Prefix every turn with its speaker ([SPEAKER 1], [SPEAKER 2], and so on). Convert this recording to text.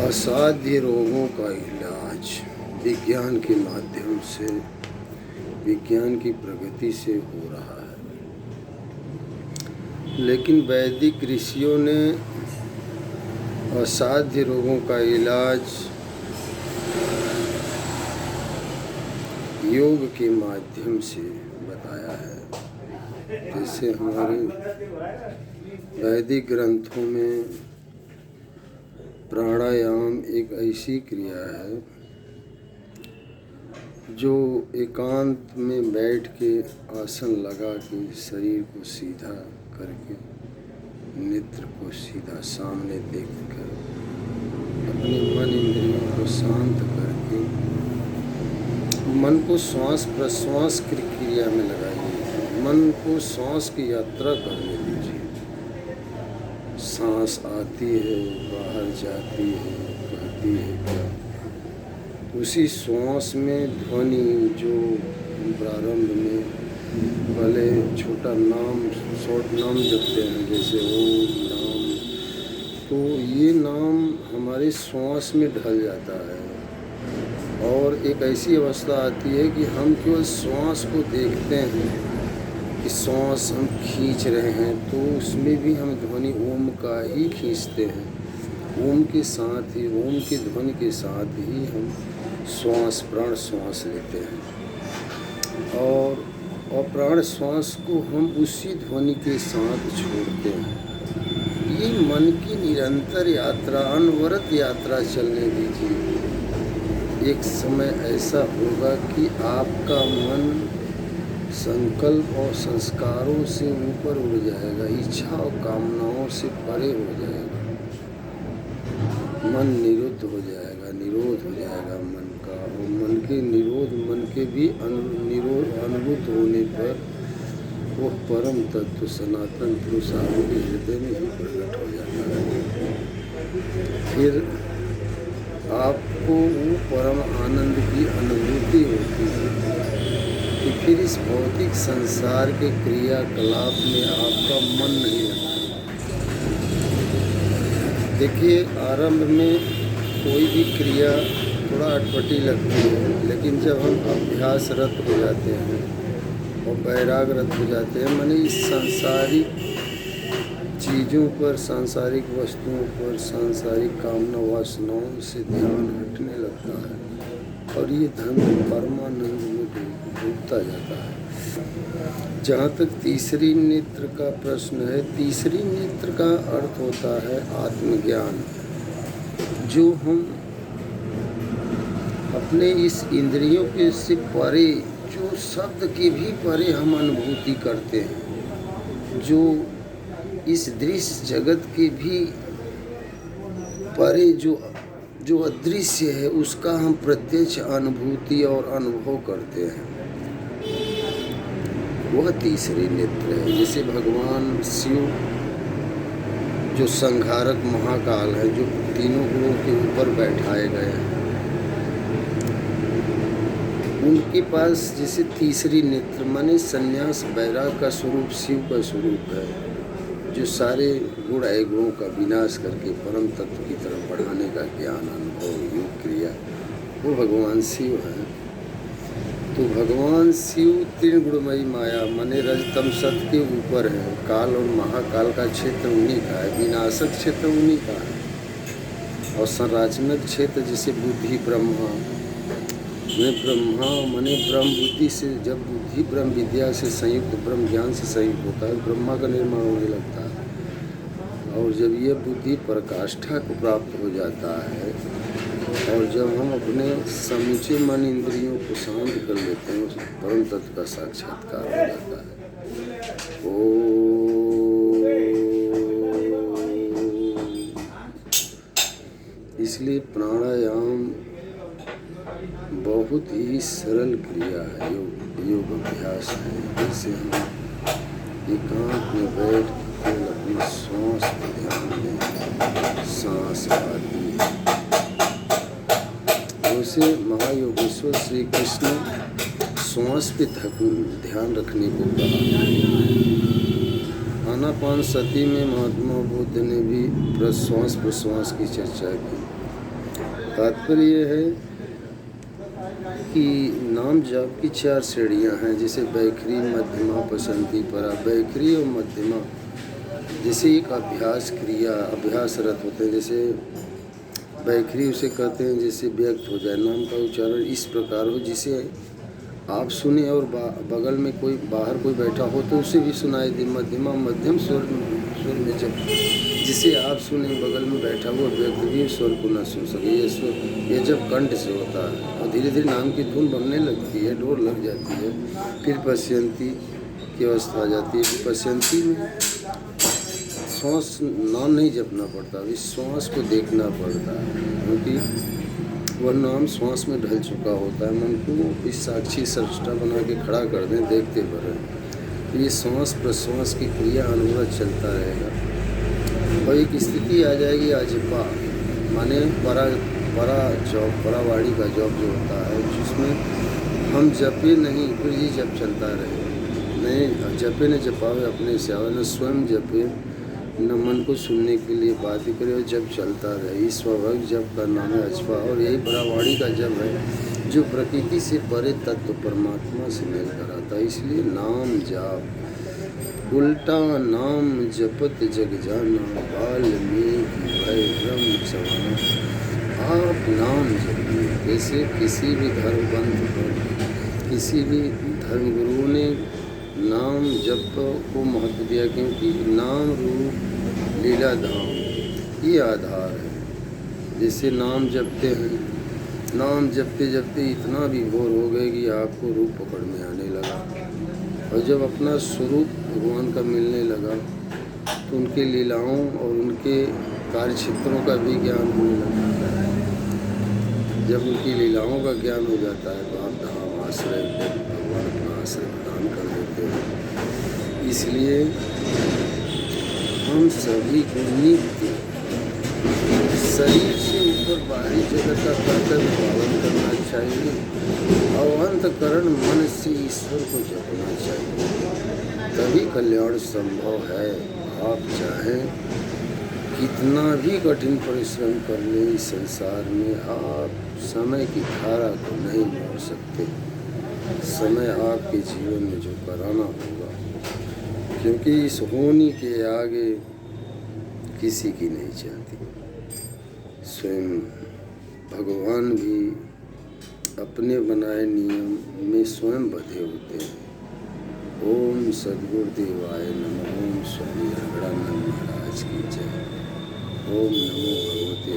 [SPEAKER 1] असाध्य रोगों का इलाज विज्ञान के माध्यम से, विज्ञान की प्रगति से हो रहा है। लेकिन वैदिक ऋषियों ने असाध्य रोगों का इलाज योग के माध्यम से बताया है। जैसे हमारे वैदिक ग्रंथों में प्राणायाम एक ऐसी क्रिया है जो एकांत में बैठ के आसन लगा के शरीर को सीधा करके नेत्र को सीधा सामने देखकर अपने मन इंद्रियों को शांत करके मन को श्वास प्रश्वास की क्रिया में लगाइए। मन को श्वास की यात्रा करने दीजिए। सांस आती है, बाहर जाती है, कहती है क्या, उसी श्वास में ध्वनि जो प्रारंभ में पहले छोटा नाम शॉर्ट नाम जपते हैं, जैसे ओम नाम, तो ये नाम हमारे श्वास में ढल जाता है और एक ऐसी अवस्था आती है कि हम केवल श्वास को देखते हैं कि श्वास हम खींच रहे हैं, तो उसमें भी हम ध्वनि ओम का ही खींचते हैं। ओम के साथ ही, ओम की ध्वनि के साथ ही हम श्वास प्राण श्वास लेते हैं और प्राण श्वास को हम उसी ध्वनि के साथ छोड़ते हैं। ये मन की निरंतर यात्रा, अनवरत यात्रा चलने दीजिए। एक समय ऐसा होगा कि आपका मन संकल्प और संस्कारों से ऊपर उड़ जाएगा, इच्छा और कामनाओं से परे हो जाएगा। मन निरुद्ध हो जाएगा, निरोध हो जाएगा मन का, और मन के निरोध, मन के भी अनुभूत होने पर वो परम तत्व सनातन पुरुष आपके हृदय में ही प्रकट हो जाता है। फिर आपको वो परम आनंद की अनुभूति होती है कि फिर इस भौतिक संसार के क्रियाकलाप में आपका मन नहीं लगता। देखिए, आरंभ में कोई भी क्रिया थोड़ा अटपटी लगती है, लेकिन जब हम अभ्यासरत हो जाते हैं और वैरागरत हो जाते हैं, माने इस सांसारिक चीज़ों पर, सांसारिक वस्तुओं पर, सांसारिक कामना वासनाओं से ध्यान हटने लगता है और ये धन परमानंद में डूबता जाता है। जहाँ तक तीसरी नेत्र का प्रश्न है, तीसरी नेत्र का अर्थ होता है आत्मज्ञान, जो हम अपने इस इंद्रियों के से परे, जो शब्द के भी परे हम अनुभूति करते हैं, जो इस दृश्य जगत के भी परे जो अदृश्य है, उसका हम प्रत्यक्ष अनुभूति और अनुभव करते हैं, वह तीसरी नेत्र है। जैसे भगवान शिव जो संहारक महाकाल है, जो तीनों गुणों के ऊपर बैठाए गए हैं, उनके पास जैसे तीसरी नेत्र माने संन्यास वैराग का स्वरूप शिव का स्वरूप है, जो सारे गुण अवगुणों का विनाश करके परम तत्व की तरफ बढ़ाने का ज्ञान, अनुभव, योग क्रिया, वो भगवान शिव है। तो भगवान शिव तीन गुणमयी माया माने रजतम सत के ऊपर है। काल और महाकाल का क्षेत्र उन्हीं का है, विनाशक क्षेत्र उन्हीं का है, और संराचनक क्षेत्र जैसे बुद्धि ब्रह्मा में, ब्रह्मा माने ब्रह्म बुद्धि से, जब बुद्धि ब्रह्म विद्या से संयुक्त, ब्रह्म ज्ञान से संयुक्त होता है, ब्रह्मा का निर्माण होने लगता है। और जब ये बुद्धि पराकाष्ठा को प्राप्त हो जाता है और जब हम अपने समूचे मन इंद्रियों को शांत कर लेते हैं, उस परम तत्व का साक्षात्कार हो जाता है। इसलिए प्राणायाम बहुत ही सरल क्रिया है, योग अभ्यास है। जैसे हम एकांत में बैठ कर अपनी श्वास पर ध्यान दें, सांस आती है। वैसे महायोगेश्वर श्री कृष्ण श्वास पे ध्यान रखने को कहा। आनापान सती में महात्मा बुद्ध ने भी श्वास प्रश्वास की चर्चा की। तात्पर्य ये है कि नाम जाप की 4 श्रेणियाँ हैं, जैसे बैखरी, मध्यमा, पसंती, परा। बैखरी और मध्यमा जैसे एक अभ्यास क्रिया अभ्यासरत होते हैं, जैसे बैखरी उसे कहते हैं जैसे व्यक्त हो जाए, नाम का उच्चारण इस प्रकार हो जिसे आप सुने और बगल में कोई बाहर कोई बैठा हो तो उसे भी सुनाई दे। मध्यमा मध्यम स्वर में जब जिसे आप सुने बगल में बैठा हुआ व्यक्ति भी स्वर को न सुन सके, ये जब कंठ से होता है और धीरे धीरे नाम की धुन बनने लगती है, डोर लग जाती है, फिर पश्यंती की अवस्था आ जाती है। पश्यंती में श्वास नाम नहीं जपना पड़ता, अभी श्वास को देखना पड़ता है, क्योंकि वह नाम श्वास में ढल चुका होता है। मन को इस साक्षी सृष्टा बना के खड़ा कर दें, देखते बरें, तो ये श्वास प्रश्वास की क्रिया अनुभव चलता रहेगा और एक स्थिति आ जाएगी अजपा, माने परावाड़ी का जप जो होता है, जिसमें हम जपे नहीं फिर ही जप चलता रहे, नहीं जपे न जपावे अपने से आवे, न स्वयं जपे न मन को सुनने के लिए बात करे और जब चलता रहे। इस स्वाभाविक जप का नाम है अजपा और यही परावाड़ी का जप है जो प्रकृति से परे तत्व परमात्मा से मेल कराता है। इसलिए नाम जाप, उल्टा नाम जपत जग जाना, वाल्मीकि भय ब्रह्म समाना। आप नाम जपिए, जैसे किसी भी धर्म ग्रंथ पर किसी भी धर्मगुरु ने नाम जप को महत्व दिया, क्योंकि नाम रूप लीला धाम ये आधार है। जैसे नाम जपते हैं, नाम जपते जपते इतना भी भोर हो गए कि आपको रूप पकड़ में आने लगा, और जब अपना स्वरूप भगवान का मिलने लगा तो उनके लीलाओं और उनके कार्य क्षेत्रों का भी ज्ञान होने लगता है। जब उनकी लीलाओं का ज्ञान हो जाता है तो आप धाम आश्रय भगवान अपना आश्रय प्रदान कर देते हैं। इसलिए हम सभी को नित्य शरीर से ऊपर बाहरी जगत का कर्तव्य पालन करना चाहिए और अंतकरण मन से ईश्वर को जपना चाहिए, तभी कल्याण संभव है। आप चाहें कितना भी कठिन परिश्रम कर लें इस संसार में, आप समय की धारा को नहीं मोड़ सकते। समय आपके जीवन में जो कराना होगा, क्योंकि इस होनी के आगे किसी की नहीं चलती। स्वयं भगवान भी अपने बनाए नियम में स्वयं बंधे होते हैं। ओम सद्गुरुदेवाय नमः। ओम स्वामी रगड़ानंद महाराज की जय। ओम नमो भगवते